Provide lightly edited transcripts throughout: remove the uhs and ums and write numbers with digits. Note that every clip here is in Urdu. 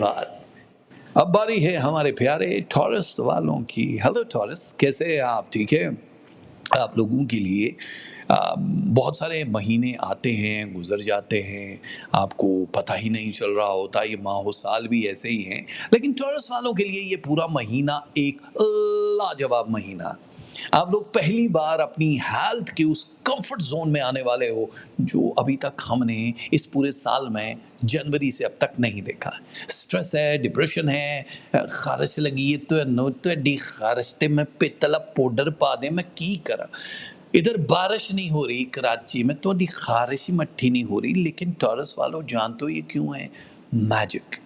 بعد اب باری ہے ہمارے پیارے ٹورس والوں کی۔ ہیلو ٹورس، کیسے ہیں آپ؟ ٹھیک ہے؟ آپ لوگوں کے لیے بہت سارے مہینے آتے ہیں، گزر جاتے ہیں، آپ کو پتہ ہی نہیں چل رہا ہوتا، یہ ماہ و سال بھی ایسے ہی ہیں، لیکن ٹورس والوں کے لیے یہ پورا مہینہ ایک لاجواب مہینہ۔ آپ لوگ پہلی بار اپنی ہیلتھ کے اس کمفرٹ زون میں آنے والے ہو جو ابھی تک ہم نے اس پورے سال میں جنوری سے اب تک نہیں دیکھا۔ سٹریس ہے، ڈپریشن ہے، خارش لگی ہے تو نو تو ڈی خارش تے میں پتلا پاؤڈر پا دے میں کی کرا۔ ادھر بارش نہیں ہو رہی کراچی میں تو خارش ہی مٹھی نہیں ہو رہی، لیکن ٹورس والوں جانتے ہو یہ کیوں ہے؟ میجک۔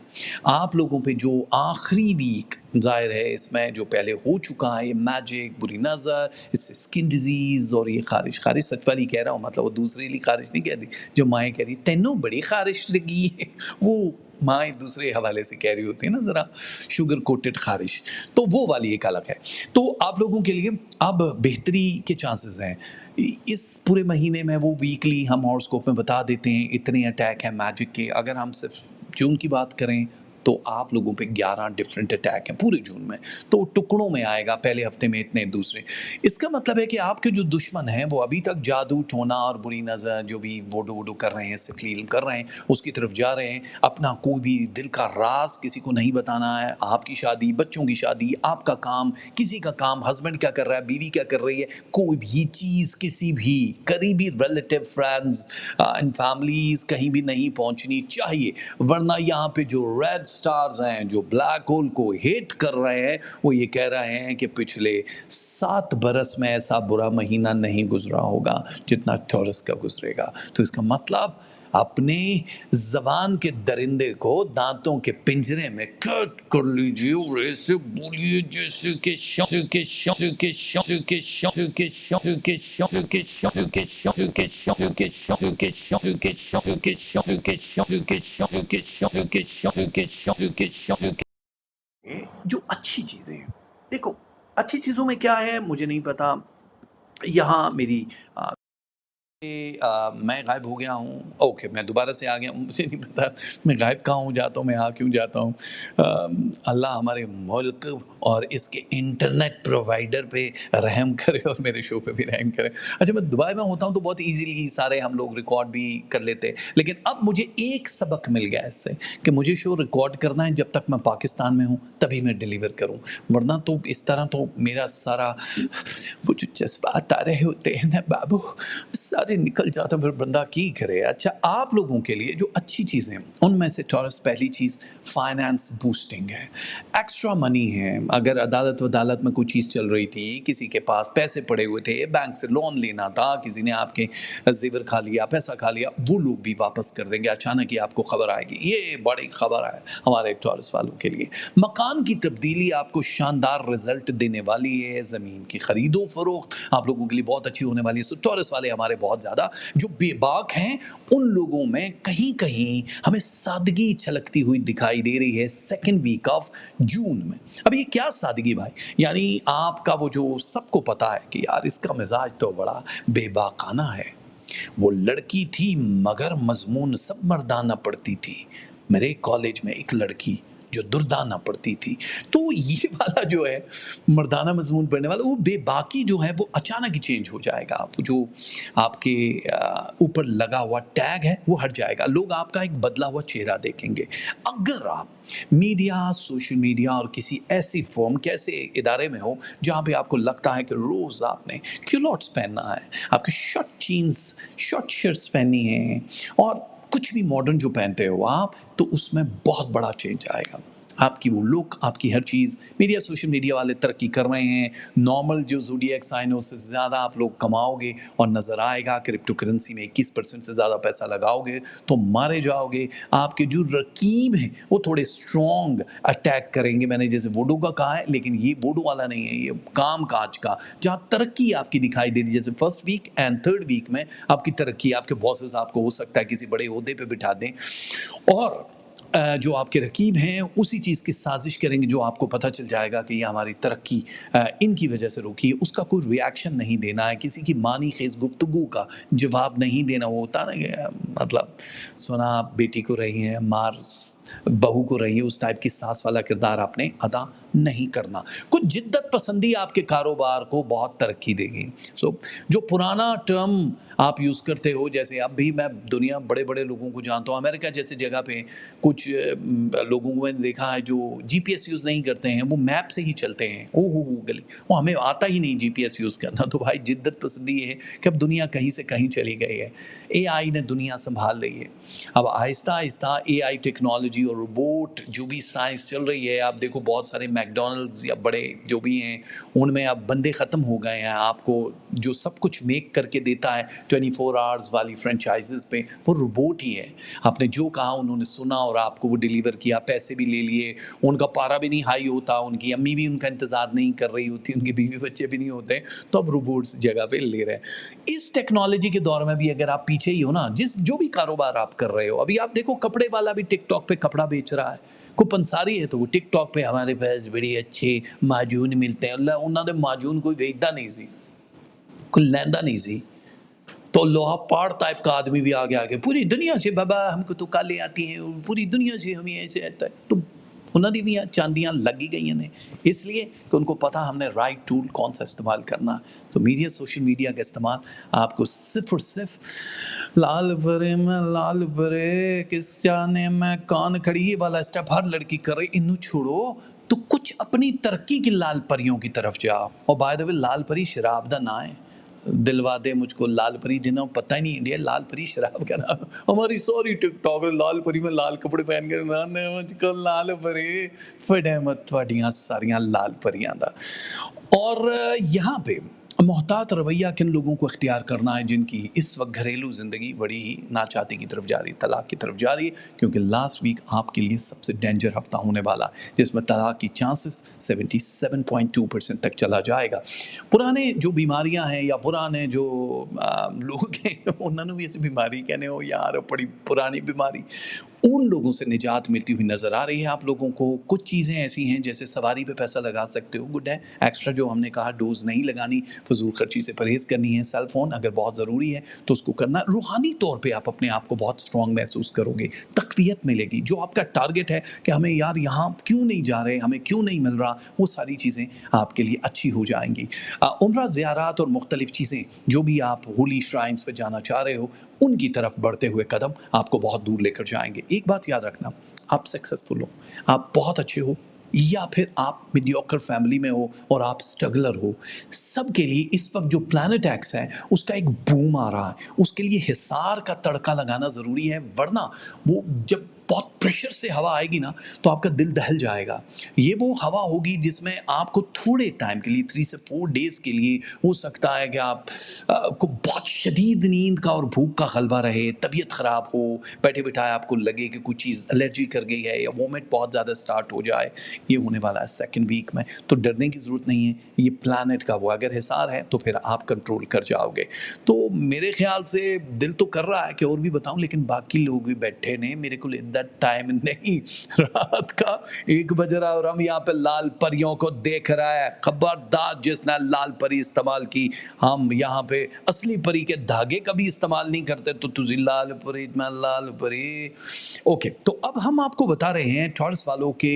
آپ لوگوں پہ جو آخری ویک ظاہر ہے اس میں جو پہلے ہو چکا ہے، یہ میجک، بری نظر، اس سے سکن ڈیزیز اور یہ خارش سچ والی کہہ رہا ہوں، مطلب وہ دوسرے لیے خارش نہیں کہتی جو مائیں کہہ رہی تینوں بڑی خارش لگی ہے، وہ مائیں دوسرے حوالے سے کہہ رہی ہوتی ہیں نا، ذرا شوگر کوٹڈ خارش، تو وہ والی ایک الگ ہے۔ تو آپ لوگوں کے لیے اب بہتری کے چانسز ہیں اس پورے مہینے میں۔ وہ ویکلی ہم ہاراسکوپ میں بتا دیتے ہیں اتنے اٹیک ہیں میجک کے۔ اگر ہم صرف جون کی بات کریں تو آپ لوگوں پہ 11 ڈفرینٹ اٹیک ہیں پورے جون میں، تو ٹکڑوں میں آئے گا، پہلے ہفتے میں اتنے، دوسرے۔ اس کا مطلب ہے کہ آپ کے جو دشمن ہیں وہ ابھی تک جادو ٹونا اور بری نظر جو بھی ووڈو کر رہے ہیں، سفلیل کر رہے ہیں، اس کی طرف جا رہے ہیں۔ اپنا کوئی بھی دل کا راز کسی کو نہیں بتانا ہے، آپ کی شادی، بچوں کی شادی، آپ کا کام، کسی کا کام، ہسبینڈ کیا کر رہا ہے، بیوی کیا کر رہی ہے، کوئی بھی چیز کسی بھی قریبی ریلیٹیو، فرینڈز اینڈ فیملیز کہیں بھی نہیں پہنچنی چاہیے، ورنہ یہاں پہ جو ریڈ سٹارز ہیں جو بلیک ہول کو ہٹ کر رہے ہیں وہ یہ کہہ رہے ہیں کہ پچھلے 7 برس میں ایسا برا مہینہ نہیں گزرا ہوگا جتنا ٹورس کا گزرے گا۔ تو اس کا مطلب اپنے زبان کے درندے کو دانتوں کے پنجرے میں قید کر لیجیے اور ایسے بولیے جیسے کہ جو اچھی چیزیں ہیں۔ دیکھو اچھی چیزوں میں کیا ہے مجھے نہیں پتا، یہاں میری میں غائب ہو گیا ہوں، اوکے میں دوبارہ سے آ گیا ہوں، مجھے نہیں پتا میں غائب کہاں ہوں جاتا ہوں، میں کیوں جاتا ہوں۔ اللہ ہمارے ملک اور اس کے انٹرنیٹ پرووائڈر پہ رحم کرے اور میرے شو پہ بھی رحم کرے۔ اچھا میں دبئی میں ہوتا ہوں تو بہت ایزیلی سارے ہم لوگ ریکارڈ بھی کر لیتے، لیکن اب مجھے ایک سبق مل گیا اس سے کہ مجھے شو ریکارڈ کرنا ہے جب تک میں پاکستان میں ہوں تبھی میں ڈیلیور کروں، ورنہ تو اس طرح تو میرا سارا وہ جو جذبات آ رہے ہوتے ہیں نا بابو سارے نکل جاتا پھر بندہ کی کرے۔ اچھا آپ لوگوں کے لیے جو اچھی چیزیں ان میں سے ٹورس پہلی چیز فائنانس بوسٹنگ ہے، ایکسٹرا منی ہے۔ اگر عدالت میں کوئی چیز چل رہی تھی، کسی کے پاس پیسے پڑے ہوئے تھے، بینک سے لون لینا تھا، کسی نے آپ کے زیور کھا لیا، پیسہ کھا لیا، وہ لوگ بھی واپس کر دیں گے، اچانک ہی آپ کو خبر آئے گی۔ یہ بڑی خبر ہے ہمارے ٹورس والوں کے لیے۔ مکان کی تبدیلی آپ کو شاندار رزلٹ دینے والی ہے، زمین کی خرید و فروخت آپ لوگوں کے لیے بہت اچھی ہونے والی ہے۔ سو ٹورس والے ہمارے بہت زیادہ جو بے باک ہیں ان لوگوں میں کہیں کہیں ہمیں سادگی چھلکتی ہوئی دکھائی دے رہی ہے سیکنڈ ویک آف جون میں۔ اب یہ کیا سادگی بھائی؟ یعنی آپ کا وہ جو سب کو پتا ہے کہ یار اس کا مزاج تو بڑا بے باکانہ ہے، وہ لڑکی تھی مگر مضمون سب مردانہ پڑھتی تھی۔ میرے کالج میں ایک لڑکی جو دردانہ پڑھتی تھی، تو یہ والا جو ہے مردانہ مضمون پڑھنے والا وہ بے باکی جو ہے وہ اچانک ہی چینج ہو جائے گا۔ وہ جو آپ کے اوپر لگا ہوا ٹیگ ہے وہ ہٹ جائے گا، لوگ آپ کا ایک بدلا ہوا چہرہ دیکھیں گے۔ اگر آپ میڈیا، سوشل میڈیا اور کسی ایسی فرم کے ایسے ادارے میں ہو جہاں پہ آپ کو لگتا ہے کہ روز آپ نے کیلوٹس پہننا ہے، آپ کے شارٹ جینز، شارٹ شرٹس پہننی ہیں اور کچھ بھی ماڈرن جو پہنتے ہو آپ، تو اس میں بہت بڑا چینج آئے گا۔ آپ کی وہ لک، آپ کی ہر چیز، میڈیا سوشل میڈیا والے ترقی کر رہے ہیں، نارمل جو زوڈیاک سائن سے زیادہ آپ لوگ کماؤ گے اور نظر آئے گا، کرپٹو کرنسی میں 21% سے زیادہ پیسہ لگاؤ گے تو مارے جاؤ گے۔ آپ کے جو رقیب ہیں وہ تھوڑے اسٹرانگ اٹیک کریں گے، میں نے جیسے ووڈو کا کہا ہے لیکن یہ ووڈو والا نہیں ہے، یہ کام کاج کا، جہاں ترقی آپ کی دکھائی دے رہی، جیسے first week and third week میں آپ کی ترقی، آپ کے باسز آپ کو ہو سکتا ہے کسی بڑے عہدے پہ بٹھا دیں۔ اور جو آپ کے رقیب ہیں اسی چیز کی سازش کریں گے جو آپ کو پتہ چل جائے گا کہ یہ ہماری ترقی ان کی وجہ سے روکی ہے. اس کا کوئی ریاکشن نہیں دینا ہے, کسی کی معنی خیز گفتگو کا جواب نہیں دینا. وہ ہوتا نا کہ مطلب سنا آپ بیٹی کو رہی ہیں, مار بہو کو رہی ہے, اس ٹائپ کی ساس والا کردار آپ نے ادا نہیں کرنا. کچھ جدت پسندی آپ کے کاروبار کو بہت ترقی دے گی. جو پرانا ٹرم آپ یوز کرتے ہو, جیسے اب بھی میں دنیا بڑے بڑے لوگوں کو جانتا ہوں, امریکہ جیسے جگہ پہ کچھ لوگوں کو میں نے دیکھا ہے جو جی پی ایس یوز نہیں کرتے ہیں, وہ میپ سے ہی چلتے ہیں. ہو گلی, وہ ہمیں آتا ہی نہیں جی پی ایس یوز کرنا. تو بھائی جدت پسندی یہ ہے کہ اب دنیا کہیں سے کہیں چلی گئی ہے, اے آئی نے دنیا سنبھال لی ہے. اب آہستہ آہستہ اے آئی ٹیکنالوجی اور روبوٹ جو بھی سائنس چل رہی ہے, آپ دیکھو بہت سارے میکڈونلڈز یا بڑے جو بھی ہیں ان میں اب بندے ختم ہو گئے ہیں. آپ کو جو سب کچھ میک کر کے دیتا ہے 24 آورز والی فرینچائزز پہ, وہ روبوٹ ہی ہے. آپ نے جو کہا انہوں نے سنا اور آپ کو وہ ڈیلیور کیا, پیسے بھی لے لیے, ان کا پارا بھی نہیں ہائی ہوتا, ان کی امی بھی ان کا انتظار نہیں کر رہی ہوتی, ان کے بیوی بچے بھی نہیں ہوتے, تو اب روبوٹس جگہ پہ لے رہے ہیں. اس ٹیکنالوجی کے دور میں بھی اگر آپ پیچھے ہی ہو نا, جو بھی کاروبار آپ کر رہے ہو, ابھی آپ دیکھو کپڑے والا بھی ٹک ٹاک پہ کپڑا بیچ رہا ہے, کو پنساری ہے تو وہ ٹک ٹاک پہ ہمارے پاس بڑے اچھے معجون ملتے ہیں. اللہ انہوں نے معجون کوئی بیچتا نہیں سی, کوئی لیندہ نہیں سی, تو لوہا پاڑ ٹائپ کا آدمی بھی آگے پوری دنیا سے بابا ہم کو تو کالے آتی ہیں, پوری دنیا سے ہمیں ایسے آتا ہے. تو انہوں نے بھی چاندیاں لگی گئی ہیں, اس لیے کہ ان کو پتا ہم نے رائٹ ٹول کون سا استعمال کرنا. میڈیا, سوشل میڈیا کا استعمال آپ کو صرف اور صرف لال برے میں لال برے کس جانے میں کان کھڑی, یہ والا اسٹیپ ہر لڑکی کر رہی, انہوں چھوڑو تو کچھ اپنی ترقی کی لال پریوں کی طرف جاؤ. اور بائی دا وے لال پری شراب دا نہ ہے, دلوا دے مجھ کو لال پری, جنہوں پتہ ہی نہیں انڈیا لال پری شراب کا نام. ہماری سوری ٹک ٹاک لال پری میں لال کپڑے پہن کے مجھ کو لال پری فٹے مت تھوڑیاں ساریاں لال پریاں دا. اور یہاں پہ محتاط رویہ کن لوگوں کو اختیار کرنا ہے جن کی اس وقت گھریلو زندگی بڑی ہی ناچاتی کی طرف جا رہی ہے, طلاق کی طرف جا رہی ہے, کیونکہ لاسٹ ویک آپ کے لیے سب سے ڈینجر ہفتہ ہونے والا جس میں طلاق کی چانسز 77.2% تک چلا جائے گا. پرانے جو بیماریاں ہیں یا پرانے جو لوگ ہیں انہوں نے بھی ایسی بیماری کہنے ہو یار بڑی پرانی بیماری, ان لوگوں سے نجات ملتی ہوئی نظر آ رہی ہے آپ لوگوں کو. کچھ چیزیں ایسی ہیں جیسے سواری پہ پیسہ لگا سکتے ہو, گڈ ہے. ایکسٹرا جو ہم نے کہا ڈوز نہیں لگانی, فضول خرچی سے پرہیز کرنی ہے. سیل فون اگر بہت ضروری ہے تو اس کو کرنا. روحانی طور پہ آپ اپنے آپ کو بہت اسٹرانگ محسوس کرو گے, تقویت ملے گی. جو آپ کا ٹارگٹ ہے کہ ہمیں یار یہاں کیوں نہیں جا رہے, ہمیں کیوں نہیں مل رہا, وہ ساری چیزیں آپ کے لیے اچھی ہو جائیں گی. عمرہ, زیارات اور مختلف چیزیں جو بھی آپ ہولی شرائنز پہ جانا چاہ رہے ہو, ان کی طرف بڑھتے ہوئے قدم آپ کو بہت دور لے کر جائیں گے. ایک بات یاد رکھنا, آپ سکسیسفل ہو, آپ بہت اچھے ہو, یا پھر آپ میڈیوکر فیملی میں ہو اور آپ سٹرگلر ہو, سب کے لیے اس وقت جو پلانٹ ایکس ہے اس کا ایک بوم آ رہا ہے. اس کے لیے حصار کا تڑکا لگانا ضروری ہے, ورنہ وہ جب بہت پریشر سے ہوا آئے گی نا تو آپ کا دل دہل جائے گا. یہ وہ ہوا ہوگی جس میں آپ کو تھوڑے ٹائم کے لیے 3 سے 4 ڈیز کے لیے ہو سکتا ہے کہ آپ کو بہت شدید نیند کا اور بھوک کا غلبہ رہے, طبیعت خراب ہو, بیٹھے بٹھائے آپ کو لگے کہ کوئی چیز الرجی کر گئی ہے یا وومٹ بہت زیادہ سٹارٹ ہو جائے. یہ ہونے والا ہے سیکنڈ ویک میں, تو ڈرنے کی ضرورت نہیں ہے. یہ پلانٹ کا وہ اگر حصار ہے تو پھر آپ کنٹرول کر جاؤ گے. تو میرے خیال سے دل تو کر رہا ہے کہ اور بھی بتاؤں, لیکن باقی لوگ بھی بیٹھے نے, میرے کو اتنا ٹائم نہیں, رات کا 1 بج رہا اور ہم یہاں پہ لال پریوں کو دیکھ رہا ہے. خبردار جس نے لال پری استعمال کی, ہم یہاں پہ اصلی پری کے دھاگے کبھی استعمال نہیں کرتے, تو تجھے لال پری میں لال پری. اوکے, تو اب ہم آپ کو بتا رہے ہیں ٹارس والوں کے,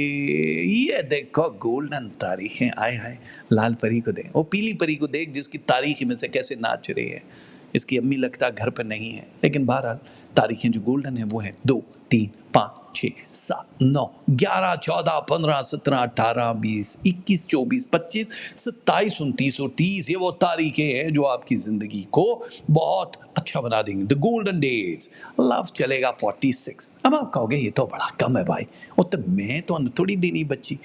یہ دیکھو گولڈن تاریخیں, آئے ہائے لال پری کو دیکھ, وہ پیلی پری کو دیکھ جس کی تاریخ میں سے کیسے ناچ رہی ہے. اس کی امی لگتا گھر پہ نہیں ہے, لیکن بہرحال تاریخیں جو گولڈن ہیں وہ ہیں 2 3 5 6 7 9 11 14 15 17 18 20 21 24 25 27 29 اور 30. یہ وہ تاریخیں ہیں جو آپ کی زندگی کو بہت اچھا بنا دیں گے. دا گولڈن ڈیز. لو چلے گا 46. اب آپ کہو گے یہ تو بڑا کم ہے بھائی, اور تو میں تو تھوڑی دینی بچی.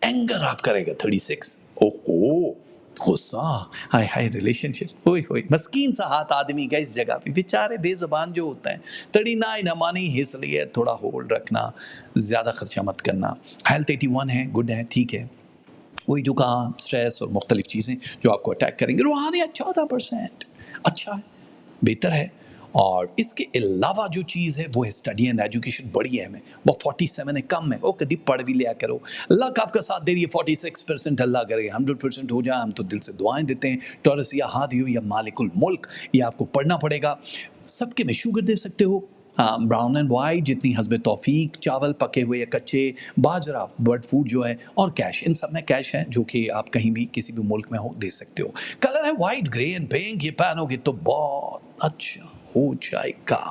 اینگر آپ کرے گا 36. اوہو غصہ, ہائے ہائے ریلیشن شپ, ہوئی ہوئی مسکین سا ہاتھ آدمی کا اس جگہ پہ, بیچارے بے زبان جو ہوتے ہیں. 39 نمانی, اس لیے تھوڑا ہولڈ رکھنا, زیادہ خرچہ مت کرنا. ہیلتھ 81 ہے, گڈ ہے, ٹھیک ہے. وہی جو کہا سٹریس اور مختلف چیزیں جو آپ کو اٹیک کریں گے. روحانیت 14%, اچھا ہے, بہتر ہے. اور اس کے علاوہ جو چیز ہے وہ ہے اسٹڈی اینڈ ایجوکیشن. بڑی اہم ہے. وہ 47 ہے، کم ہے، وہ کدی پڑھ بھی لیا کرو. اللہ کا آپ کا ساتھ دے رہی ہے 46%. اللہ کرے 100% ہو جائے. ہم تو دل سے دعائیں دیتے ہیں. ٹورس یا ہادیو یا مالک الملک، یہ آپ کو پڑھنا پڑے گا. صدقے میں شوگر دے سکتے ہو، ہاں، براؤن اینڈ وائٹ جتنی حسب توفیق، چاول پکے ہوئے یا کچے، باجرہ برڈ فوڈ جو ہے، اور کیش. ان سب میں کیش ہے جو کہ آپ کہیں بھی کسی بھی ملک میں ہو دے سکتے ہو. کلر ہے وائٹ، گرے اینڈ پنک. یہ پہنو گے تو بہت اچھا ہو جائے گا.